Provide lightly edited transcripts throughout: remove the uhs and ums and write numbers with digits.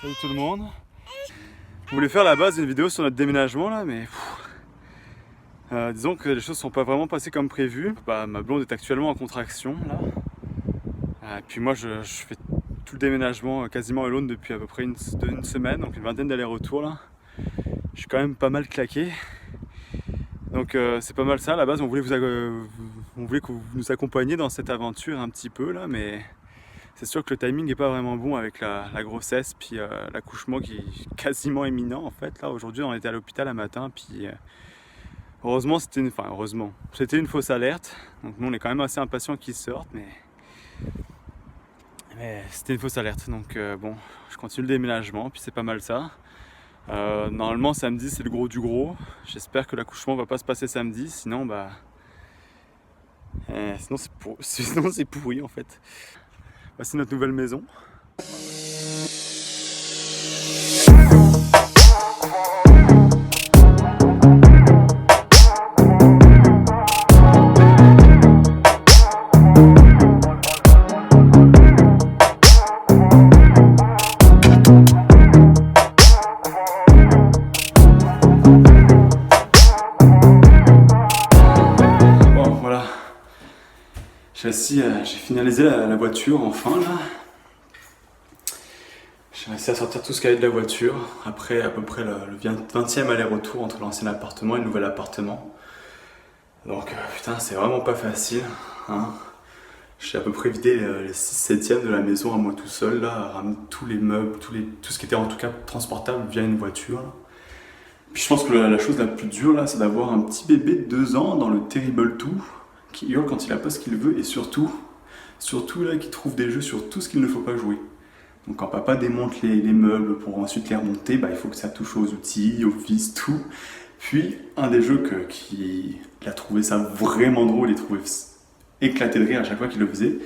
Salut tout le monde. Je voulais faire à la base une vidéo sur notre déménagement là, mais disons que les choses sont pas vraiment passées comme prévu. Ma blonde est actuellement en contraction là. Et puis moi je fais tout le déménagement quasiment alone depuis à peu près une semaine, donc une vingtaine d'allers-retours là. Je suis quand même pas mal claqué. Donc c'est pas mal ça. À la base on voulait que vous nous accompagniez dans cette aventure un petit peu là, mais c'est sûr que le timing n'est pas vraiment bon avec la grossesse puis l'accouchement qui est quasiment imminent en fait. Là aujourd'hui on était à l'hôpital un matin, puis heureusement c'était une fausse alerte. Donc nous on est quand même assez impatients qu'ils sortent, mais c'était une fausse alerte. Donc bon, je continue le déménagement, puis c'est pas mal ça. Normalement samedi c'est le gros du gros. J'espère que l'accouchement va pas se passer samedi, sinon sinon c'est pourri en fait. Voici notre nouvelle maison. Bon, voilà. J'ai finalisé la voiture enfin là. J'ai réussi à sortir tout ce qu'il y avait de la voiture après à peu près le 20e aller-retour entre l'ancien appartement et le nouvel appartement. Donc putain, c'est vraiment pas facile, hein. J'ai à peu près vidé les 6/7 de la maison à moi tout seul là, à ramener tous les meubles, tout ce qui était en tout cas transportable via une voiture là. Puis je pense que la chose la plus dure là, c'est d'avoir un petit bébé de 2 ans dans le Terrible 2 qui hurle quand il a pas ce qu'il veut, et surtout là qui trouve des jeux sur tout ce qu'il ne faut pas jouer. Donc quand papa démonte les meubles pour ensuite les remonter, il faut que ça touche aux outils, aux vis, tout. Puis un des jeux qu'il a trouvé ça vraiment drôle, il trouvait éclaté de rire à chaque fois qu'il le faisait.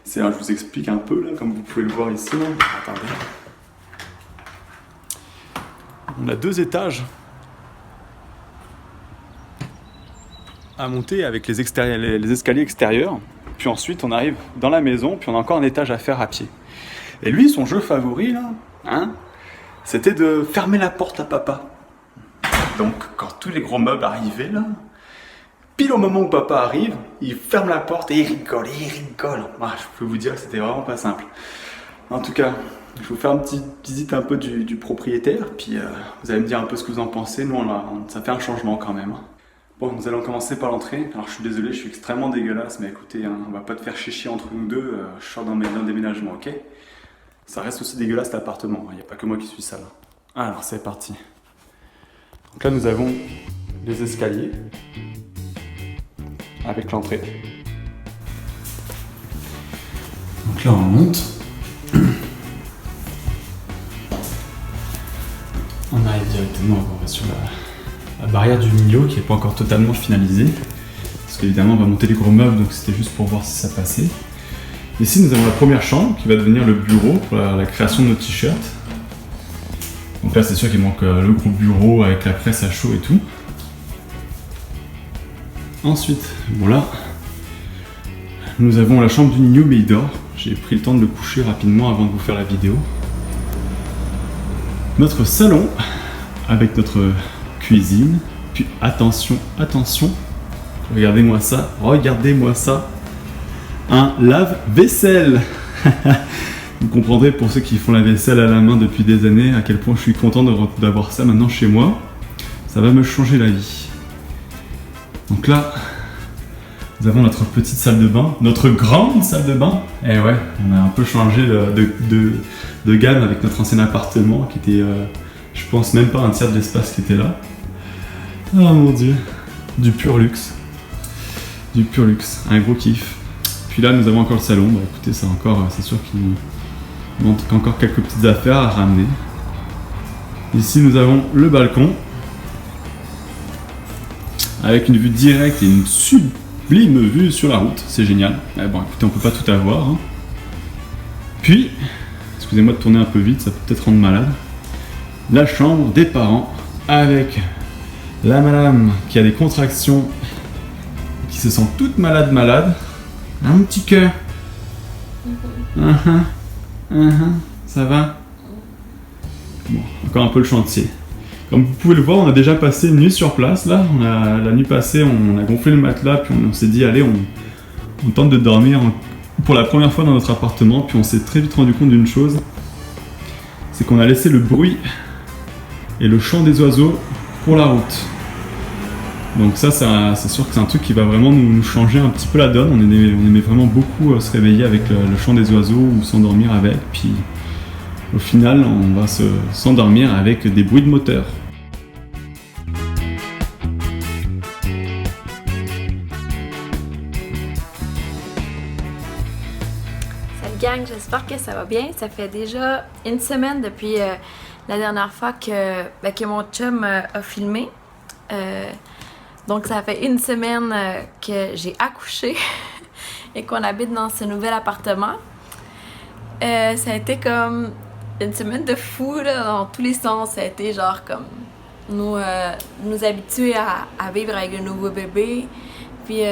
Je vous explique un peu là, comme vous pouvez le voir ici là. Attendez. On a 2 étages à monter avec les escaliers extérieurs. Puis ensuite on arrive dans la maison, puis on a encore un étage à faire à pied. Et lui, son jeu favori, là, c'était de fermer la porte à papa. Donc, quand tous les gros meubles arrivaient, là, pile au moment où papa arrive, il ferme la porte et il rigole, je peux vous dire que c'était vraiment pas simple. En tout cas, je vais vous faire une petite visite un peu du propriétaire, puis vous allez me dire un peu ce que vous en pensez. Nous, ça fait un changement quand même. Bon, nous allons commencer par l'entrée. Alors, je suis désolé, je suis extrêmement dégueulasse, mais écoutez, on va pas te faire chier entre nous deux. Je sors dans le déménagement, ok ? Ça reste aussi dégueulasse l'appartement, il n'y a pas que moi qui suis sale. Alors c'est parti. Donc là nous avons les escaliers avec l'entrée. Donc là on monte. On arrive directement sur la barrière du milieu qui n'est pas encore totalement finalisée. Parce qu'évidemment on va monter les gros meubles, donc c'était juste pour voir si ça passait. Ici, nous avons la première chambre qui va devenir le bureau pour la création de nos t-shirts. Donc là, c'est sûr qu'il manque le gros bureau avec la presse à chaud et tout. Ensuite, voilà, nous avons la chambre du Nino, mais il dort. J'ai pris le temps de le coucher rapidement avant de vous faire la vidéo. Notre salon avec notre cuisine. Puis attention, regardez-moi ça. Un lave-vaisselle. Vous comprendrez pour ceux qui font la vaisselle à la main depuis des années à quel point je suis content d'avoir ça maintenant chez moi. Ça va me changer la vie. Donc là, nous avons notre petite salle de bain, notre grande salle de bain. Et ouais, on a un peu changé de gamme avec notre ancien appartement qui était, je pense même pas un tiers de l'espace qui était là. Oh mon dieu, du pur luxe, un gros kiff. Puis là, nous avons encore le salon. Écoutez, c'est sûr qu'il manque encore quelques petites affaires à ramener. Ici, nous avons le balcon avec une vue directe et une sublime vue sur la route. C'est génial. Mais bon, écoutez, on peut pas tout avoir. Puis, excusez-moi de tourner un peu vite, ça peut peut-être rendre malade. La chambre des parents avec la madame qui a des contractions, qui se sent toute malade. Un petit cœur. Ça va? Bon, encore un peu le chantier. Comme vous pouvez le voir, on a déjà passé une nuit sur place là. La nuit passée, on a gonflé le matelas, puis on s'est dit allez, on tente de dormir pour la première fois dans notre appartement. Puis on s'est très vite rendu compte d'une chose, c'est qu'on a laissé le bruit et le chant des oiseaux pour la route. Donc ça, c'est sûr que c'est un truc qui va vraiment nous changer un petit peu la donne. On aimait vraiment beaucoup se réveiller avec le chant des oiseaux ou s'endormir avec. Puis au final, on va s'endormir avec des bruits de moteur. Salut gang, j'espère que ça va bien. Ça fait déjà une semaine depuis la dernière fois que mon chum a filmé. Donc ça fait une semaine que j'ai accouché et qu'on habite dans ce nouvel appartement. Ça a été comme une semaine de fou là, dans tous les sens. Ça a été genre comme nous habituer à vivre avec le nouveau bébé. Puis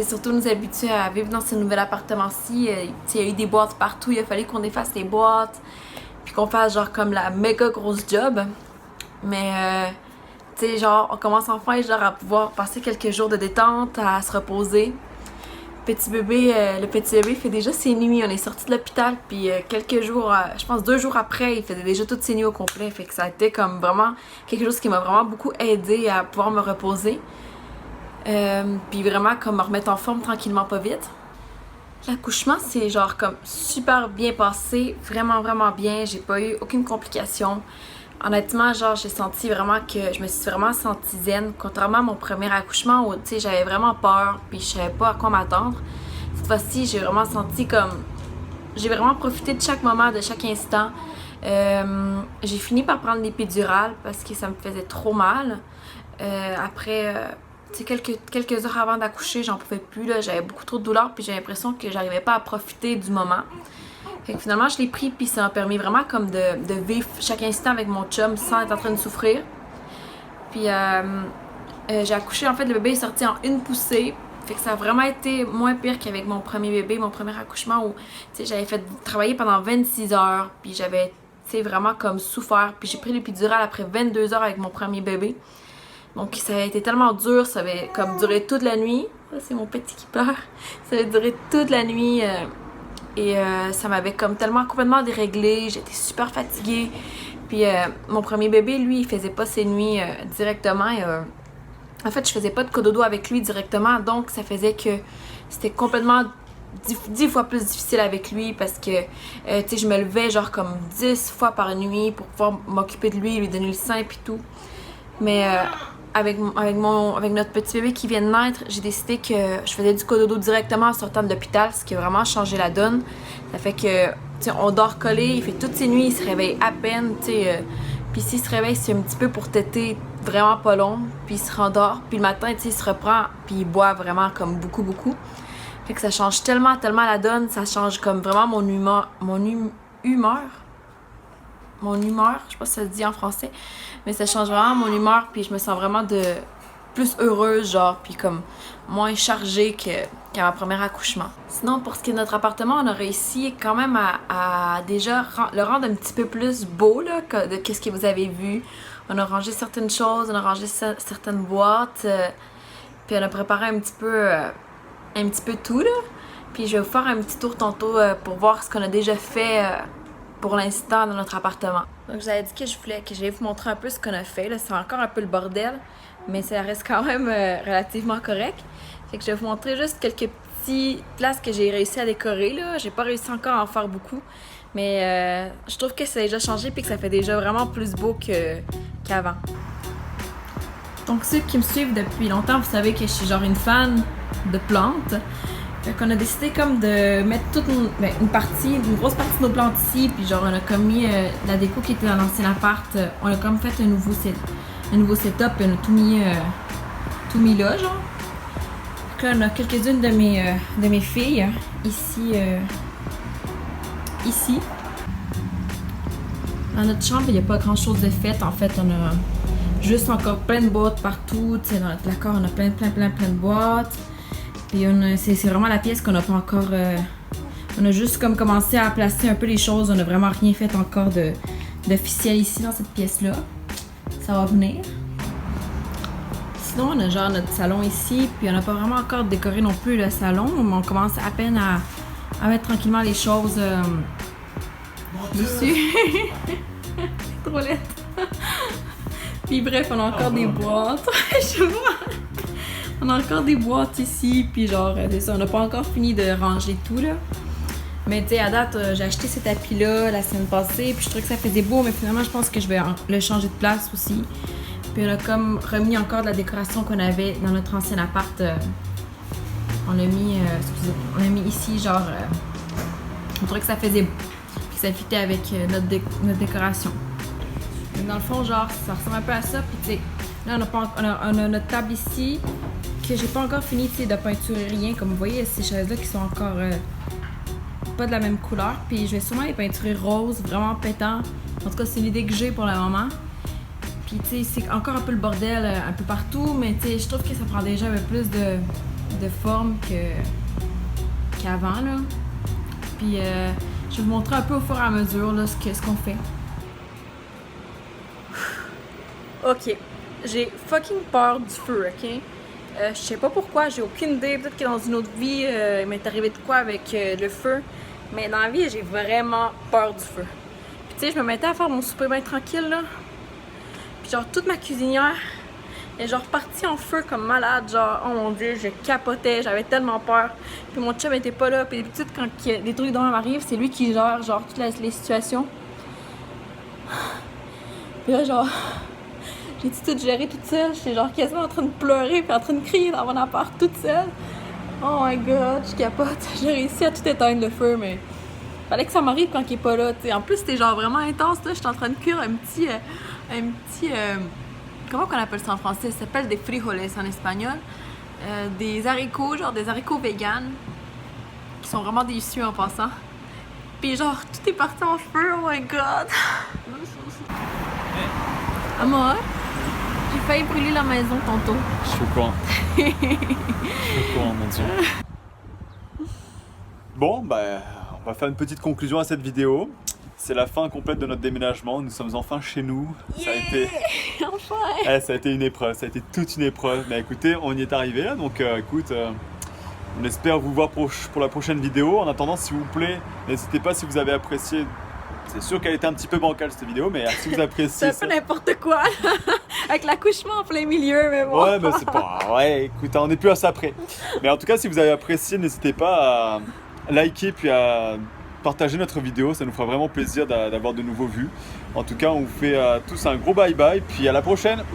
surtout nous habituer à vivre dans ce nouvel appartement-ci. Il y a eu des boîtes partout, il a fallu qu'on efface les boîtes. Puis qu'on fasse genre comme la méga grosse job. Mais tu sais, genre, on commence enfin genre à pouvoir passer quelques jours de détente, à se reposer. Le petit bébé fait déjà ses nuits. On est sorti de l'hôpital, puis quelques jours, je pense 2 jours après, il faisait déjà toutes ses nuits au complet. Fait que ça a été comme vraiment quelque chose qui m'a vraiment beaucoup aidé à pouvoir me reposer. Puis vraiment comme me remettre en forme tranquillement, pas vite. L'accouchement, c'est genre comme super bien passé, vraiment vraiment bien. J'ai pas eu aucune complication. Honnêtement, genre, j'ai senti vraiment que je me suis vraiment sentie zen. Contrairement à mon premier accouchement où, tu sais, j'avais vraiment peur puis je savais pas à quoi m'attendre. Cette fois-ci, j'ai vraiment senti comme... J'ai vraiment profité de chaque moment, de chaque instant. J'ai fini par prendre l'épidurale parce que ça me faisait trop mal. Après, tu sais, quelques heures avant d'accoucher, j'en pouvais plus, là. J'avais beaucoup trop de douleur puis j'ai l'impression que j'arrivais pas à profiter du moment. Fait que finalement, je l'ai pris, puis ça m'a permis vraiment comme de vivre chaque instant avec mon chum sans être en train de souffrir. Puis j'ai accouché, en fait, le bébé est sorti en une poussée. Fait que ça a vraiment été moins pire qu'avec mon premier bébé, mon premier accouchement où, tu sais, j'avais fait travailler pendant 26 heures, puis j'avais, tu sais, vraiment comme souffert. Puis j'ai pris l'épidurale après 22 heures avec mon premier bébé. Donc ça a été tellement dur, ça avait comme duré toute la nuit. Ça, c'est mon petit qui pleure. Ça avait duré toute la nuit. Et ça m'avait comme tellement complètement déréglée, j'étais super fatiguée. Puis mon premier bébé, lui, il faisait pas ses nuits directement. En fait, je faisais pas de cododo avec lui directement, donc ça faisait que c'était complètement 10 fois plus difficile avec lui parce que, tu sais, je me levais genre comme 10 fois par nuit pour pouvoir m'occuper de lui donner le sein puis tout. Mais avec notre petit bébé qui vient de naître, j'ai décidé que je faisais du cododo directement en sortant de l'hôpital, ce qui a vraiment changé la donne. Ça fait que, tu sais, on dort collé, il fait toutes ses nuits, il se réveille à peine, tu sais. Puis s'il se réveille, c'est un petit peu pour téter vraiment pas long, puis il se rendort. Puis le matin, tu sais, il se reprend, puis il boit vraiment comme beaucoup. Fait que ça change tellement la donne, ça change comme vraiment mon humeur, je sais pas si ça se dit en français, mais ça change vraiment mon humeur, puis je me sens vraiment plus heureuse, genre, puis comme moins chargée qu'à ma première accouchement. Sinon, pour ce qui est de notre appartement, on a réussi quand même à déjà le rendre un petit peu plus beau, là, de ce que vous avez vu. On a rangé certaines choses, on a rangé certaines boîtes, puis on a préparé un petit peu tout, là. Puis je vais vous faire un petit tour tantôt pour voir ce qu'on a déjà fait pour l'instant dans notre appartement. Donc je vous avais dit que j'allais vous montrer un peu ce qu'on a fait. Là, c'est encore un peu le bordel, mais ça reste quand même relativement correct. Fait que je vais vous montrer juste quelques petites places que j'ai réussi à décorer. Là. J'ai pas réussi encore à en faire beaucoup, mais je trouve que ça a déjà changé et que ça fait déjà vraiment plus beau qu'avant. Donc ceux qui me suivent depuis longtemps, vous savez que je suis genre une fan de plantes. Fait qu'on a décidé comme de mettre une grosse partie de nos plantes ici, puis genre on a comme mis la déco qui était dans l'ancien appart, on a comme fait un nouveau setup, et on a tout mis là, genre. Donc là on a quelques-unes de mes filles ici. Dans notre chambre, il n'y a pas grand-chose de fait. En fait, on a juste encore plein de boîtes partout. Tu sais, dans notre placard, on a plein de boîtes. Puis c'est vraiment la pièce qu'on n'a pas encore... on a juste comme commencé à placer un peu les choses. On n'a vraiment rien fait encore de d'officiel ici dans cette pièce-là. Ça va venir. Sinon, on a genre notre salon ici, puis on n'a pas vraiment encore décoré non plus le salon, mais on commence à peine à mettre tranquillement les choses dessus. Trop laid. Puis bref, on a encore des boîtes. Je vois. On a encore des boîtes ici, puis genre, c'est ça, on n'a pas encore fini de ranger tout là. Mais tu sais, à date, j'ai acheté ce tapis-là la semaine passée, puis je trouvais que ça faisait beau, mais finalement, je pense que je vais le changer de place aussi. Puis on a comme remis encore de la décoration qu'on avait dans notre ancien appart. On a mis ici, genre, on trouvait que ça faisait beau, puis que ça fitait avec notre décoration. Donc, dans le fond, genre, ça ressemble un peu à ça, puis tu sais, là, on a notre table ici, que j'ai pas encore fini, tu sais, de peinturer rien. Comme vous voyez, il y a ces chaises-là qui sont encore pas de la même couleur, puis je vais sûrement les peinturer rose, vraiment pétant. En tout cas, c'est l'idée que j'ai pour le moment. Puis tu sais, c'est encore un peu le bordel un peu partout, mais tu sais, je trouve que ça prend déjà un peu plus de forme qu'avant, là. Puis je vais vous montrer un peu au fur et à mesure, là, ce qu'on fait. Ok, j'ai fucking peur du feu, ok? Je sais pas pourquoi, j'ai aucune idée. Peut-être que dans une autre vie, il m'est arrivé de quoi avec le feu. Mais dans la vie, j'ai vraiment peur du feu. Puis tu sais, je me mettais à faire mon souper bien tranquille, là. Puis genre, toute ma cuisinière est genre partie en feu comme malade. Genre, oh mon dieu, je capotais, j'avais tellement peur. Puis mon chum était pas là. Puis d'habitude, quand des trucs d'hommes arrivent, c'est lui qui gère genre toutes les situations. Puis là, genre... J'ai tout géré toute seule, j'étais genre quasiment en train de pleurer puis en train de crier dans mon appart toute seule. Oh my god, je capote. J'ai réussi à tout éteindre le feu, mais fallait que ça m'arrive quand il est pas là, t'sais. En plus, c'était genre vraiment intense, là. J'étais en train de cuire un petit comment qu'on appelle ça en français? Ça s'appelle des frijoles en espagnol. Des haricots, genre des haricots véganes, qui sont vraiment délicieux en passant. Puis genre, tout est parti en feu, oh my god. Amor? J'ai failli brûler la maison tantôt. Je suis au courant. Je suis au courant, mon Dieu. Bon, bah, on va faire une petite conclusion à cette vidéo. C'est la fin complète de notre déménagement. Nous sommes enfin chez nous. Yeah, ça a été... enfin. Ça a été une épreuve. Ça a été toute une épreuve. Mais écoutez, on y est arrivé là. Donc, écoute, on espère vous voir pour la prochaine vidéo. En attendant, s'il vous plaît, n'hésitez pas si vous avez apprécié. C'est sûr qu'elle était un petit peu bancale cette vidéo, mais si vous appréciez. C'est un peu n'importe quoi, avec l'accouchement en plein milieu, mais bon. Ouais, mais c'est pas. Ouais, écoute, on est plus à ça près. Mais en tout cas, si vous avez apprécié, n'hésitez pas à liker puis à partager notre vidéo. Ça nous fera vraiment plaisir d'avoir de nouveaux vues. En tout cas, on vous fait tous un gros bye bye, puis à la prochaine.